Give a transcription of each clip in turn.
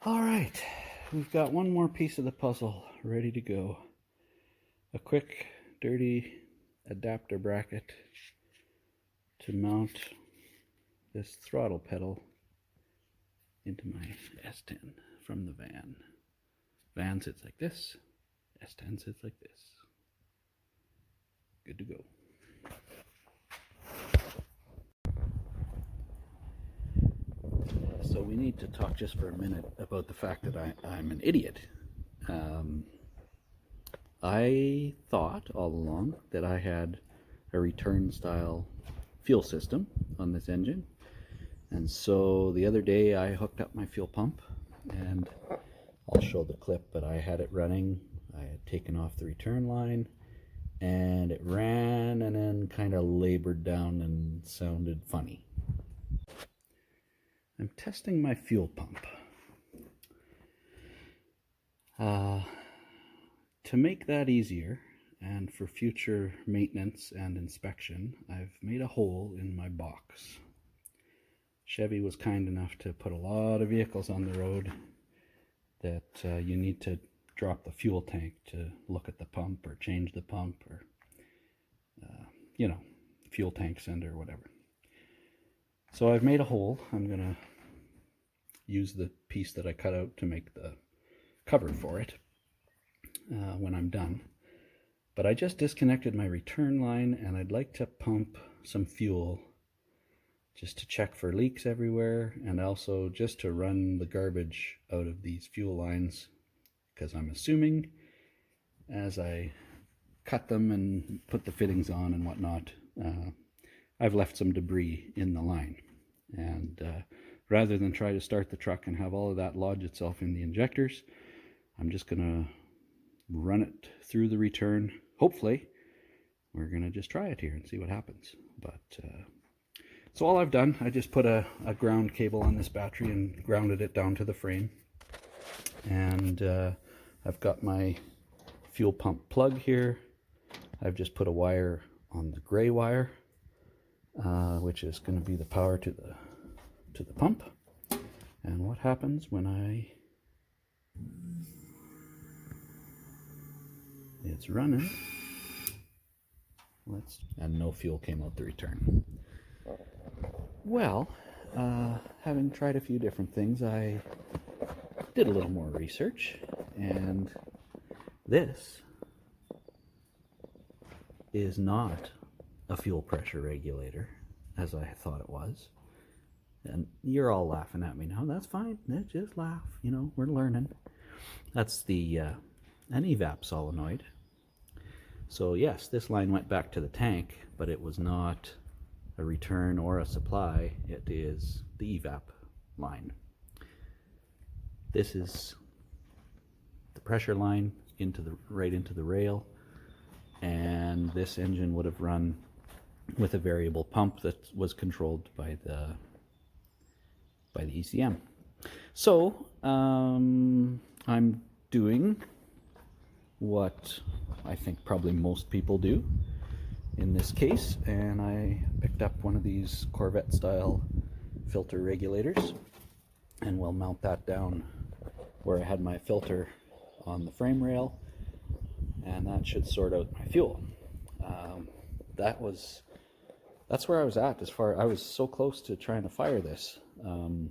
All right, we've got one more piece of the puzzle ready to go. A quick, dirty adapter bracket to mount this throttle pedal into my S10 from the van. Van sits like this, S10 sits like this. Good to go. So we need to talk just for a minute about the fact that I'm an idiot. I thought all along that I had a return style fuel system on this engine, and so the other day I hooked up my fuel pump, and I'll show the clip, but I had it running. I had taken off the return line and it ran and then kind of labored down and sounded funny. I'm testing my fuel pump. To make that easier and for future maintenance and inspection, I've made a hole in my box. Chevy was kind enough to put a lot of vehicles on the road that you need to drop the fuel tank to look at the pump or change the pump or, fuel tank sender or whatever. So I've made a hole. I'm going to use the piece that I cut out to make the cover for it when I'm done. But I just disconnected my return line, and I'd like to pump some fuel just to check for leaks everywhere, and also just to run the garbage out of these fuel lines, because I'm assuming as I cut them and put the fittings on and whatnot, I've left some debris in the line. And rather than try to start the truck and have all of that lodge itself in the injectors, I'm just going to run it through the return. Hopefully, we're going to just try it here and see what happens. But so all I've done, I just put a ground cable on this battery and grounded it down to the frame. And I've got my fuel pump plug here. I've just put a wire on the gray wire, which is going to be the power to the pump. And what happens when it's running, and no fuel came out the return. Well, having tried a few different things, I did a little more research, and this is not a fuel pressure regulator, as I thought it was. And you're all laughing at me now. That's fine. Just laugh. We're learning. That's an Evap solenoid. So yes, this line went back to the tank, but it was not a return or a supply. It is the Evap line. This is the pressure line right into the rail, and this engine would have run with a variable pump that was controlled by the ECM. So I'm doing what I think probably most people do in this case, and I picked up one of these Corvette style filter regulators, and we'll mount that down where I had my filter on the frame rail, and that should sort out my fuel. That's where I was at. I was so close to trying to fire this. I'm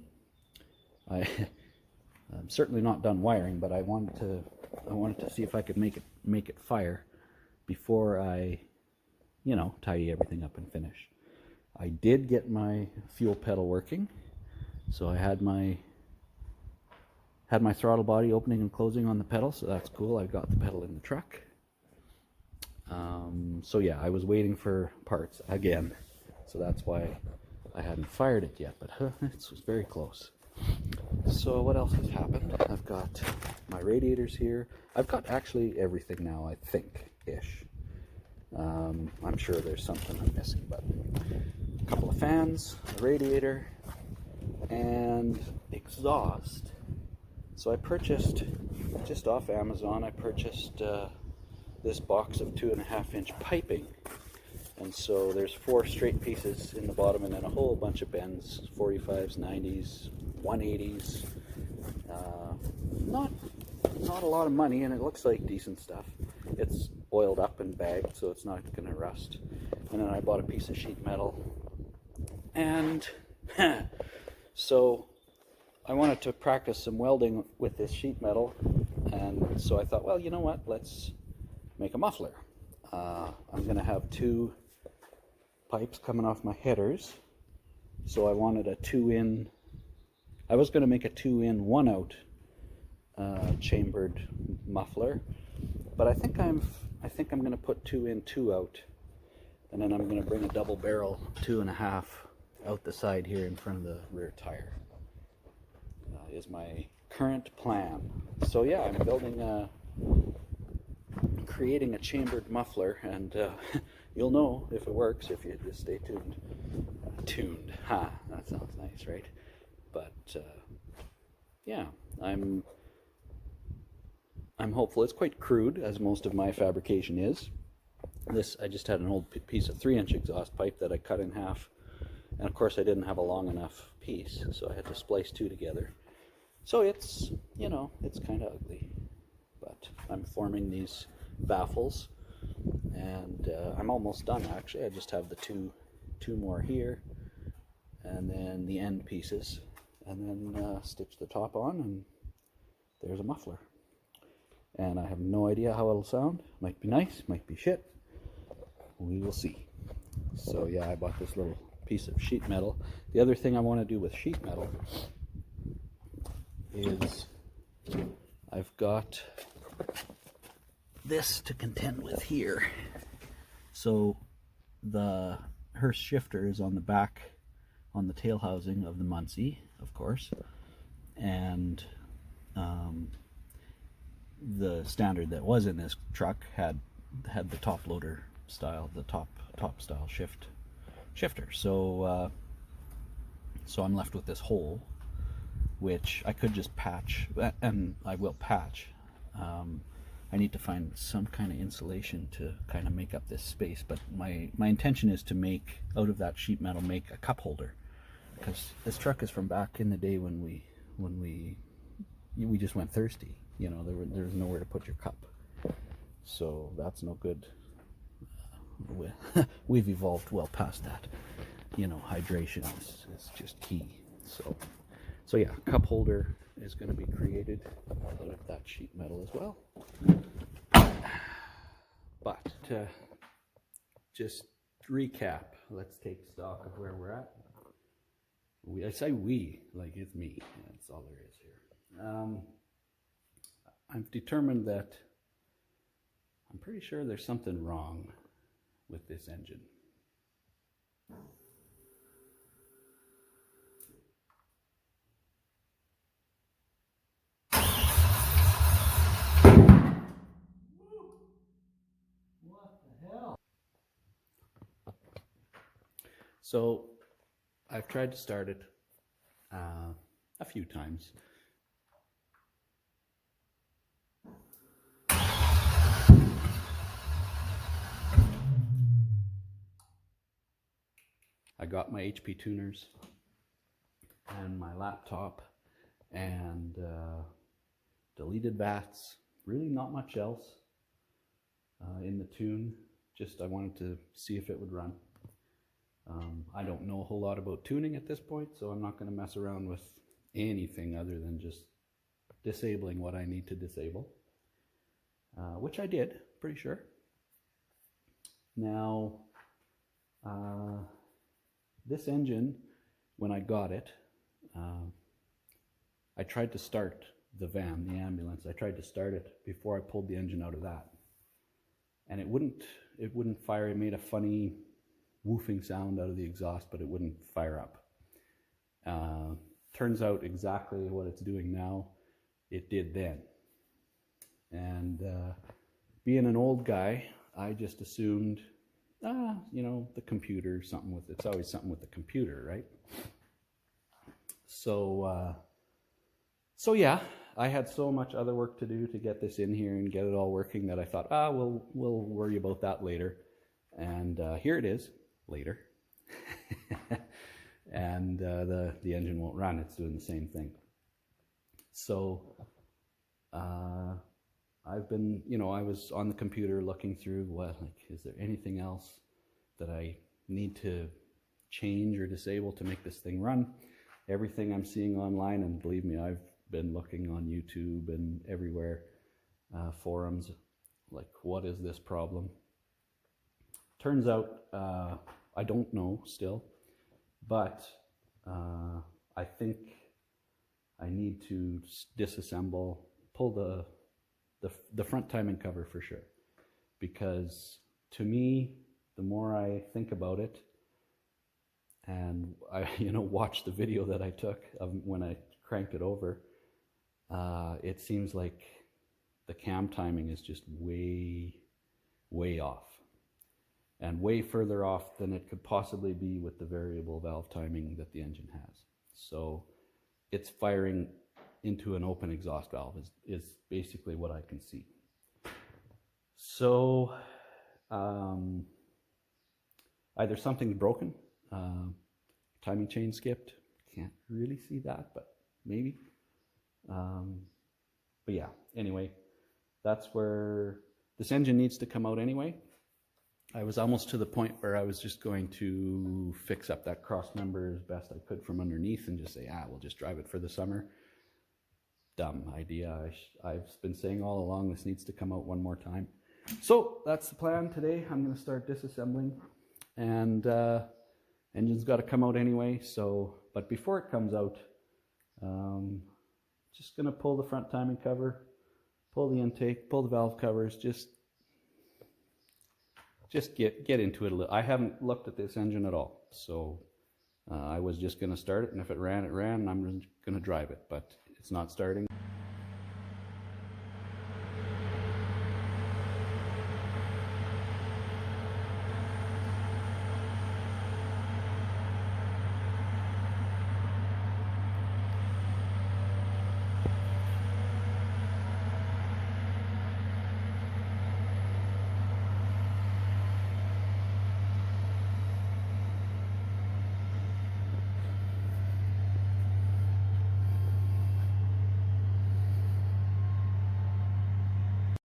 certainly not done wiring, but I wanted to see if I could make it fire before I, tidy everything up and finish. I did get my fuel pedal working, so I had my throttle body opening and closing on the pedal, so that's cool. I've got the pedal in the truck. So yeah, I was waiting for parts again, so that's why I hadn't fired it yet, but it was very close. So what else has happened? I've got my radiators here. I've got actually everything now, I think-ish. I'm sure there's something I'm missing, but a couple of fans, a radiator, and exhaust. So I purchased, just off Amazon, I purchased this box of 2.5-inch piping. And so there's 4 straight pieces in the bottom, and then a whole bunch of bends, 45s, 90s, 180s, Not a lot of money, and it looks like decent stuff. It's oiled up and bagged, so it's not going to rust. And then I bought a piece of sheet metal, and so I wanted to practice some welding with this sheet metal, and so I thought, well, you know what, let's make a muffler. I'm going to have two pipes coming off my headers, so I wanted a 2-in. I was going to make a 2-in, 1-out chambered muffler, but I think I'm going to put 2-in, 2-out, and then I'm going to bring a double barrel 2.5 out the side here in front of the rear tire. Is my current plan. So yeah, I'm building creating a chambered muffler, and you'll know if it works if you just stay tuned. That sounds nice, right? But yeah, I'm hopeful. It's quite crude, as most of my fabrication is. This, I just had an old piece of 3-inch exhaust pipe that I cut in half, and of course I didn't have a long enough piece, so I had to splice two together. So it's, you know, it's kind of ugly, but I'm forming these baffles, and I'm almost done actually. I just have the two more here, and then the end pieces, and then stitch the top on, and there's a muffler. And I have no idea how it'll sound. Might be nice, might be shit. We will see. So yeah, I bought this little piece of sheet metal. The other thing I want to do with sheet metal is I've got this to contend with here. So the Hurst shifter is on the back, on the tail housing of the Muncie, of course, and the standard that was in this truck had the top loader style, the top style shifter. So so I'm left with this hole, which I could just patch, and I will patch. I need to find some kind of insulation to kind of make up this space, but my intention is to make, out of that sheet metal, make a cup holder, because this truck is from back in the day when we just went thirsty. You know, there was nowhere to put your cup, so that's no good. We've evolved well past that. You know, hydration is just key. So yeah, cup holder is going to be created out of that sheet metal as well. But to just recap, let's take stock of where we're at. I say we, like it's me. That's all there is here. I've determined that I'm pretty sure there's something wrong with this engine. What the hell? So I've tried to start it a few times. I got my HP tuners and my laptop and deleted bats. Really not much else in the tune. Just I wanted to see if it would run. I don't know a whole lot about tuning at this point, so I'm not going to mess around with anything other than just disabling what I need to disable, which I did, pretty sure. Now, this engine, when I got it, I tried to start the van, the ambulance. I tried to start it before I pulled the engine out of that, and it wouldn't fire. It made a funny woofing sound out of the exhaust, but it wouldn't fire up. Turns out exactly what it's doing now, it did then. And being an old guy, I just assumed, you know, the computer, it's always something with the computer, right? So yeah, I had so much other work to do to get this in here and get it all working that I thought, we'll worry about that later. And here it is, later. And the engine won't run, it's doing the same thing. So I've been, you know, I was on the computer looking through what, like, is there anything else that I need to change or disable to make this thing run? Everything I'm seeing online, and believe me, I've been looking on YouTube and everywhere, forums, like, what is this problem? Turns out I don't know still, but I think I need to disassemble, pull the front timing cover for sure, because to me, the more I think about it, and I, you know, watch the video that I took of when I cranked it over, it seems like the cam timing is just way off, and way further off than it could possibly be with the variable valve timing that the engine has. So it's firing into an open exhaust valve is basically what I can see. So either something's broken, timing chain skipped, can't really see that, but maybe. But yeah, anyway, that's where this engine needs to come out anyway. I was almost to the point where I was just going to fix up that cross member as best I could from underneath and just say, we'll just drive it for the summer. Dumb idea. I've been saying all along this needs to come out one more time. So that's the plan today. I'm going to start disassembling, and engine's got to come out anyway. So, but before it comes out, just going to pull the front timing cover, pull the intake, pull the valve covers, just get into it a little. I haven't looked at this engine at all, so I was just going to start it, and if it ran, and I'm going to drive it, but it's not starting.